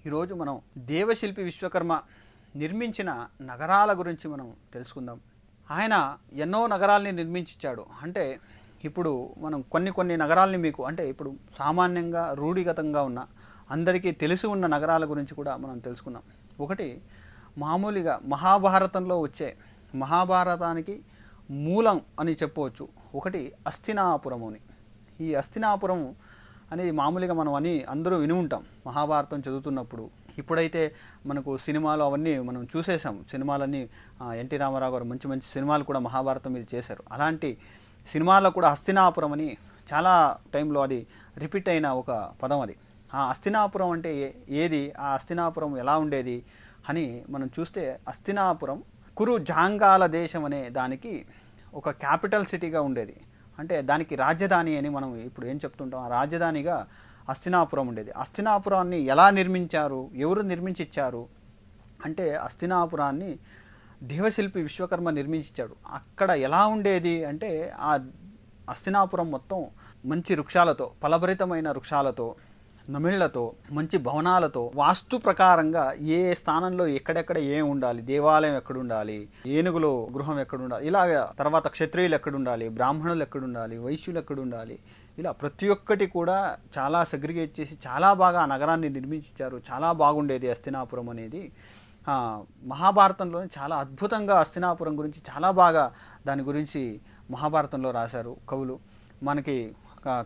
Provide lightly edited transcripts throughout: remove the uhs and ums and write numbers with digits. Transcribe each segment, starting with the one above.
ఈరోజు మనం దేవశిల్పి విశ్వకర్మ నిర్మించిన నగరాల గురించి మనం తెలుసుకుందాం. ఆయన ఎన్నో నగరాల్ని నిర్మించాడు. అంటే ఇప్పుడు మనం కొన్ని నగరాల్ని మీకు అంటే ఇప్పుడు సామాన్యంగా రూఢిగతంగా ఉన్న అందరికీ తెలిసి ఉన్న నగరాల గురించి కూడా మనం తెలుసుకుందాం. ఒకటి మామూలుగా మహాభారతంలో వచ్చే మహాభారతానికి మూలం అని చెప్పవచ్చు. ఒకటి హస్తినాపురం అని. ఈ హస్తినాపురం అనేది మామూలుగా మనం అందరూ విని ఉంటాం మహాభారతం చదువుతున్నప్పుడు. ఇప్పుడైతే మనకు సినిమాలు అవన్నీ మనం చూసేసాం. సినిమాలన్నీ ఎన్టీ రామారావు గారు మంచి మంచి సినిమాలు కూడా మహాభారతం మీద చేశారు. అలాంటి సినిమాల్లో కూడా హస్తినాపురం అని చాలా టైంలో అది రిపీట్ అయిన ఒక పదం. అది ఆ హస్తినాపురం అంటే ఏది, ఆ హస్తినాపురం ఎలా ఉండేది అని మనం చూస్తే, హస్తినాపురం కురు జాంగాల దేశం అనే దానికి ఒక క్యాపిటల్ సిటీగా ఉండేది. అంటే దానికి రాజధాని అని మనం ఇప్పుడు ఏం చెప్తుంటాం, ఆ రాజధానిగా హస్తినాపురం ఉండేది. హస్తినాపురాన్ని ఎలా నిర్మించారు, ఎవరు నిర్మించిచ్చారు అంటే, హస్తినాపురాన్ని దేవశిల్పి విశ్వకర్మ నిర్మించాడు. అక్కడ ఎలా ఉండేది అంటే, ఆ హస్తినాపురం మొత్తం మంచి వృక్షాలతో, ఫలభరితమైన వృక్షాలతో, నమిళ్లతో, మంచి భవనాలతో, వాస్తు ప్రకారంగా ఏ స్థానంలో ఎక్కడెక్కడ ఏం ఉండాలి, దేవాలయం ఎక్కడుండాలి, ఏనుగులు గృహం ఎక్కడుండాలి, ఇలాగ తర్వాత క్షత్రియులు ఎక్కడుండాలి, బ్రాహ్మణులు ఎక్కడుండాలి, వైశ్యులు ఎక్కడుండాలి, ఇలా ప్రతి ఒక్కటి కూడా చాలా సెగ్రిగేట్ చేసి చాలా బాగా ఆ నగరాన్ని నిర్మించారు. చాలా బాగుండేది హస్తినాపురం అనేది. మహాభారతంలో చాలా అద్భుతంగా హస్తినాపురం గురించి చాలా బాగా దాని గురించి మహాభారతంలో రాశారు కవులు. మనకి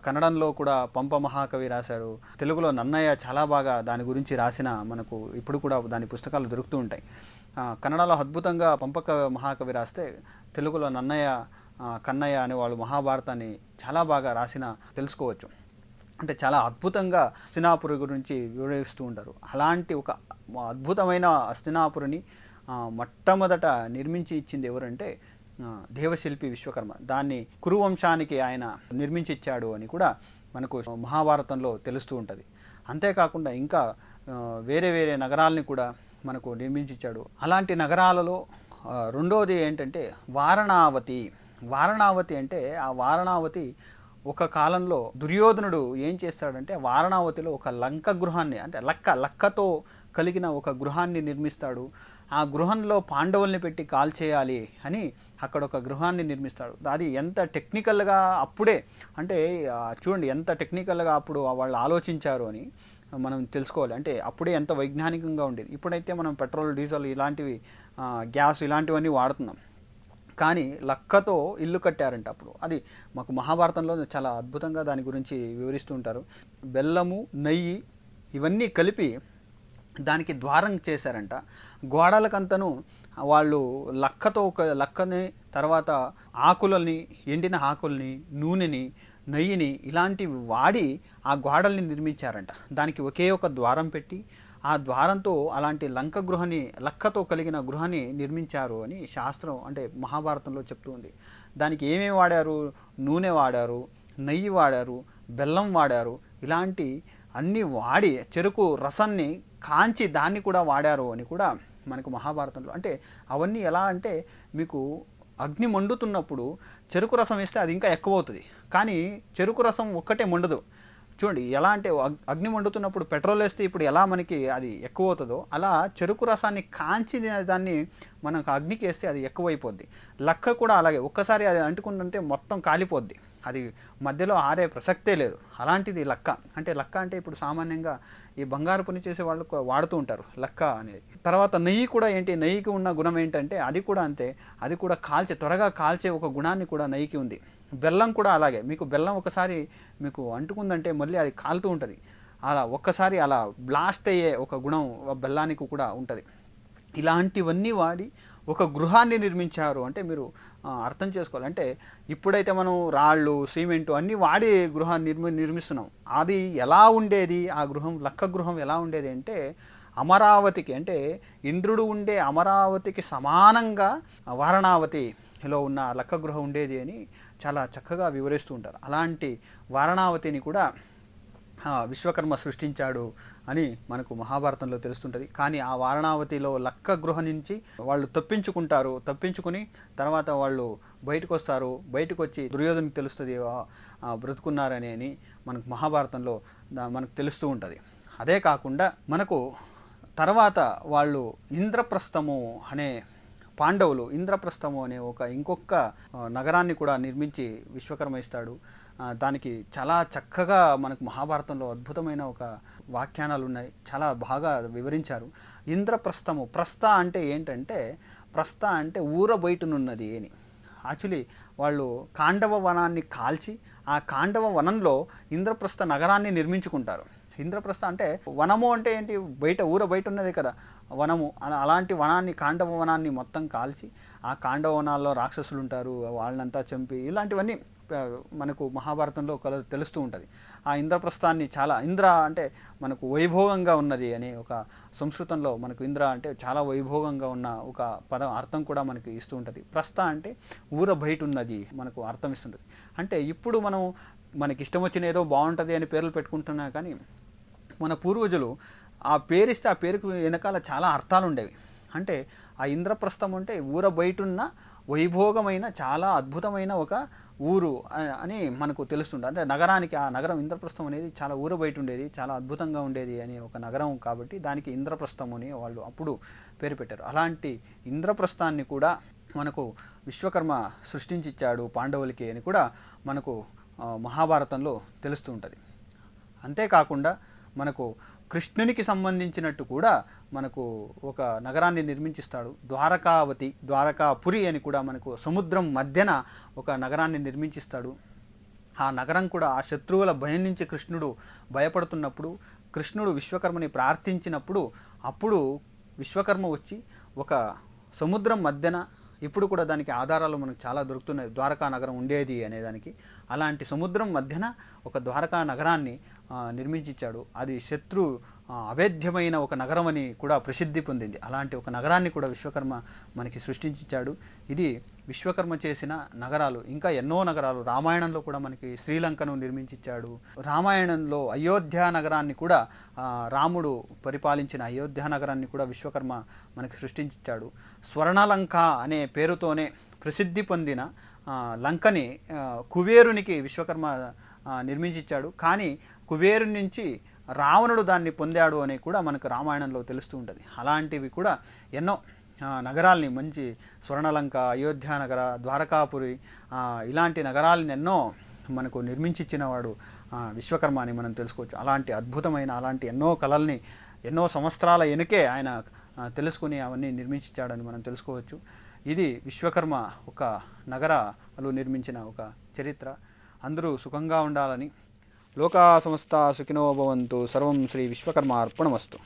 కన్నడంలో కూడా పంప మహాకవి రాశాడు. తెలుగులో నన్నయ్య చాలా బాగా దాని గురించి రాసిన మనకు ఇప్పుడు కూడా దాని పుస్తకాలు దొరుకుతూ ఉంటాయి. కన్నడలో అద్భుతంగా పంప మహాకవి రాస్తే, తెలుగులో నన్నయ్య కన్నయ్య అనే వాళ్ళు మహాభారతాన్ని చాలా బాగా రాసిన తెలుసుకోవచ్చు. అంటే చాలా అద్భుతంగా హస్తినాపురి గురించి వివరిస్తూ ఉంటారు. అలాంటి ఒక అద్భుతమైన హస్తినాపురిని మొట్టమొదట నిర్మించి ఇచ్చింది ఎవరంటే దేవశిల్పి విశ్వకర్మ. దాన్ని కురువంశానికి ఆయన నిర్మించిచ్చాడు అని కూడా మనకు మహాభారతంలో తెలుస్తూ ఉంటుంది. అంతేకాకుండా ఇంకా వేరే వేరే నగరాలని కూడా మనకు నిర్మించిచ్చాడు. అలాంటి నగరాలలో రెండోది ఏంటంటే వారణావతి. వారణావతి అంటే, ఆ వారణావతి ఒక కాలంలో దుర్యోధనుడు ఏం చేస్తాడంటే, వారణావతిలో ఒక లంక గృహాన్ని, అంటే లక్కతో కలిగిన ఒక గృహాన్ని నిర్మిస్తాడు. ఆ గృహంలో పాండవుల్ని పెట్టి కాల్చేయాలి అని అక్కడ ఒక గృహాన్ని నిర్మిస్తాడు. అది ఎంత టెక్నికల్గా అప్పుడే, అంటే చూడండి ఎంత టెక్నికల్గా అప్పుడు వాళ్ళు ఆలోచించారు అని మనం తెలుసుకోవాలి. అంటే అప్పుడే ఎంత వైజ్ఞానికంగా ఉండేది. ఇప్పుడైతే మనం పెట్రోల్, డీజిల్ ఇలాంటివి, గ్యాస్ ఇలాంటివన్నీ వాడుతున్నాం. కానీ లక్కతో ఇల్లు కట్టారంట అప్పుడు. అది మాకు మహాభారతంలో చాలా అద్భుతంగా దాని గురించి వివరిస్తూ ఉంటారు. బెల్లము, నెయ్యి ఇవన్నీ కలిపి దానికి ద్వారం చేశారంట. గోడలకంతను వాళ్ళు లక్కని, తర్వాత ఆకులని, ఎండిన ఆకుల్ని, నూనెని, నెయ్యిని ఇలాంటివి వాడి ఆ గోడల్ని నిర్మించారంట. దానికి ఒకే ఒక ద్వారం పెట్టి ఆ ద్వారంతో అలాంటి లక్కతో కలిగిన గృహాన్ని నిర్మించారు అని శాస్త్రం, అంటే మహాభారతంలో చెప్తూ ఉంది. దానికి ఏమేమి వాడారు, నూనె వాడారు, నెయ్యి వాడారు, బెల్లం వాడారు, ఇలాంటి అన్నీ వాడి చెరుకు రసాన్ని కాంచి దాన్ని కూడా వాడారు అని కూడా మనకు మహాభారతంలో. అంటే అవన్నీ ఎలా అంటే, మీకు అగ్ని మండుతున్నప్పుడు చెరుకు రసం వేస్తే అది ఇంకా ఎక్కువ అవుతుంది. కానీ చెరుకు రసం ఒక్కటే మండదు. చూడండి ఎలా అంటే, అగ్ని మండుతున్నప్పుడు పెట్రోల్ వేస్తే ఇప్పుడు ఎలా మనకి అది ఎక్కువ అవుతుందో, అలా చెరుకు రసాన్ని కాంచి దాన్ని మనకు అగ్నికి వేస్తే అది ఎక్కువైపోద్ది. లక్క కూడా అలాగే, ఒక్కసారి అది అంటుకుందంటే మొత్తం కాలిపోద్ది. అది మధ్యలో ఆరే ప్రసక్తే లేదు. అలాంటిది లక్క. అంటే లక్క అంటే ఇప్పుడు సామాన్యంగా ఈ బంగారు పని చేసే వాళ్ళు వాడుతూ ఉంటారు లక్క అనేది. తర్వాత నెయ్యి కూడా ఏంటి, నెయ్యికి ఉన్న గుణం ఏంటంటే అది కూడా అంతే, అది కూడా త్వరగా కాల్చే ఒక గుణాన్ని కూడా నెయ్యికి ఉంది. బెల్లం కూడా అలాగే. మీకు బెల్లం ఒకసారి మీకు అంటుకుందంటే మళ్ళీ అది కాలుతూ ఉంటుంది. అలా ఒక్కసారి అలా బ్లాస్ట్ అయ్యే ఒక గుణం బెల్లానికి కూడా ఉంటుంది. ఇలాంటివన్నీ వాడి ఒక గృహాన్ని నిర్మించారు. అంటే మీరు అర్థం చేసుకోవాలి. అంటే ఇప్పుడైతే మనం రాళ్ళు, సిమెంటు అన్నీ వాడి గృహాన్ని నిర్మిస్తున్నాం. అది ఎలా ఉండేది, ఆ గృహం, లక్క గృహం ఎలా ఉండేది అంటే, అమరావతికి, అంటే ఇంద్రుడు ఉండే అమరావతికి సమానంగా వారణావతిలో ఉన్న లక్క గృహం ఉండేది అని చాలా చక్కగా వివరిస్తూ ఉంటారు. అలాంటి వారణావతిని కూడా విశ్వకర్మ సృష్టించాడు అని మనకు మహాభారతంలో తెలుస్తుంటుంది. కానీ ఆ వారణావతిలో లక్క గృహ నుంచి వాళ్ళు తప్పించుకుని తర్వాత వాళ్ళు బయటకు వస్తారు. బయటకు వచ్చి దుర్యోధనకి తెలుస్తుంది బ్రతుకున్నారని మనకు మహాభారతంలో మనకు తెలుస్తూ ఉంటుంది. అదే కాకుండా మనకు తర్వాత వాళ్ళు ఇంద్రప్రస్థము అనే పాండవులు ఇంద్రప్రస్థము అనే ఇంకొక నగరాన్ని కూడా నిర్మించి విశ్వకర్మ ఇస్తాడు. దానికి చాలా చక్కగా మనకు మహాభారతంలో అద్భుతమైన వ్యాఖ్యానాలు ఉన్నాయి, చాలా బాగా వివరించారు. ఇంద్రప్రస్థము, ప్రస్థ అంటే ఏంటంటే, ప్రస్థ అంటే ఊర బయటనున్నది అని. యాక్చువల్లీ వాళ్ళు కాండవ వనాన్ని కాల్చి ఆ కాండవ వనంలో ఇంద్రప్రస్థ నగరాన్ని నిర్మించుకుంటారు. ఇంద్రప్రస్థ అంటే వనము అంటే ఏంటి, ఊర బయట ఉన్నదే కదా వనము. అలాంటి వనాన్ని, కాండవ వనాన్ని మొత్తం కాల్చి ఆ కాండవ వనాల్లో రాక్షసులు ఉంటారు, వాళ్ళనంతా చంపి, ఇలాంటివన్నీ మనకు మహాభారతంలో తెలుస్తూ ఉంటుంది. ఆ ఇంద్రప్రస్థాన్ని చాలా, ఇంద్ర అంటే మనకు వైభోగంగా ఉన్నది అనే సంస్కృతంలో మనకు ఇంద్ర అంటే చాలా వైభోగంగా ఉన్న పదం అర్థం కూడా మనకి ఇస్తూ ఉంటుంది. ప్రస్థ అంటే ఊర బయట ఉన్నది మనకు అర్థం ఇస్తుంటుంది. అంటే ఇప్పుడు మనకి ఇష్టం వచ్చిన ఏదో బాగుంటుంది అని పేర్లు పెట్టుకుంటున్నా, కానీ మన పూర్వజులు ఆ పేరిస్తే ఆ పేరుకు వెనకాల చాలా అర్థాలు ఉండేవి. అంటే ఆ ఇంద్రప్రస్థం అంటే ఊర బయటున్న వైభోగమైన చాలా అద్భుతమైన ఊరు అని మనకు తెలుస్తుండే. అంటే నగరానికి, ఆ నగరం ఇంద్రప్రస్థం అనేది చాలా ఊర బయట ఉండేది, చాలా అద్భుతంగా ఉండేది అని నగరం కాబట్టి దానికి ఇంద్రప్రస్థం అని వాళ్ళు అప్పుడు పేరు పెట్టారు. అలాంటి ఇంద్రప్రస్థాన్ని కూడా మనకు విశ్వకర్మ సృష్టించిచ్చాడు పాండవులకి అని కూడా మనకు మహాభారతంలో తెలుస్తూ ఉంటుంది. అంతేకాకుండా మనకు కృష్ణునికి సంబంధించినట్టు కూడా మనకు ఒక నగరాన్ని నిర్మించిస్తాడు. ద్వారకావతి, ద్వారకాపురి అని కూడా మనకు సముద్రం మధ్యన ఒక నగరాన్ని నిర్మించిస్తాడు. ఆ నగరం కూడా ఆ శత్రువుల భయం నుంచి కృష్ణుడు భయపడుతున్నప్పుడు, కృష్ణుడు విశ్వకర్మని ప్రార్థించినప్పుడు, అప్పుడు విశ్వకర్మ వచ్చి ఒక సముద్రం మధ్యన, ఇప్పుడు కూడా దానికి ఆధారాలు మనకు చాలా దొరుకుతున్నాయి, ద్వారకా నగరం ఉండేది అనేదానికి. అలాంటి సముద్రం మధ్యన ఒక ద్వారకా నగరాన్ని నిర్మించిచ్చాడు. అది శత్రు అభేద్యమైన నగరం అని కూడా ప్రసిద్ధి పొందింది. అలాంటి నగరాన్ని కూడా విశ్వకర్మ మనకి సృష్టించాడు. ఇది విశ్వకర్మ చేసిన నగరాలు. ఇంకా ఎన్నో నగరాలు రామాయణంలో కూడా మనకి శ్రీలంకను నిర్మించిచ్చాడు. రామాయణంలో అయోధ్య నగరాన్ని కూడా, రాముడు పరిపాలించిన అయోధ్య నగరాన్ని కూడా విశ్వకర్మ మనకి సృష్టించాడు. స్వర్ణలంక అనే పేరుతోనే ప్రసిద్ధి పొందిన లంకని కుబేరునికి విశ్వకర్మ నిర్మించిచ్చాడు. కానీ కుబేరు నుంచి రావణుడు దాన్ని పొందాడు అని కూడా మనకు రామాయణంలో తెలుస్తూ ఉంటుంది. అలాంటివి కూడా ఎన్నో నగరాల్ని, మంచి స్వర్ణలంక, అయోధ్య నగర, ద్వారకాపురి, ఇలాంటి నగరాలను ఎన్నో మనకు నిర్మించిచ్చిన వాడు విశ్వకర్మ అని మనం తెలుసుకోవచ్చు. అలాంటి అద్భుతమైన, అలాంటి ఎన్నో కళల్ని ఎన్నో సంవత్సరాల వెనుకే ఆయన తెలుసుకుని అవన్నీ నిర్మించాడని మనం తెలుసుకోవచ్చు. ఇది విశ్వకర్మ నగరాలు నిర్మించిన చరిత్ర. అందరూ సుఖంగా ఉండాలని, లోకా సమస్త సుఖినో భవంతు. సర్వం శ్రీ విశ్వకర్మ అర్పణమస్తు.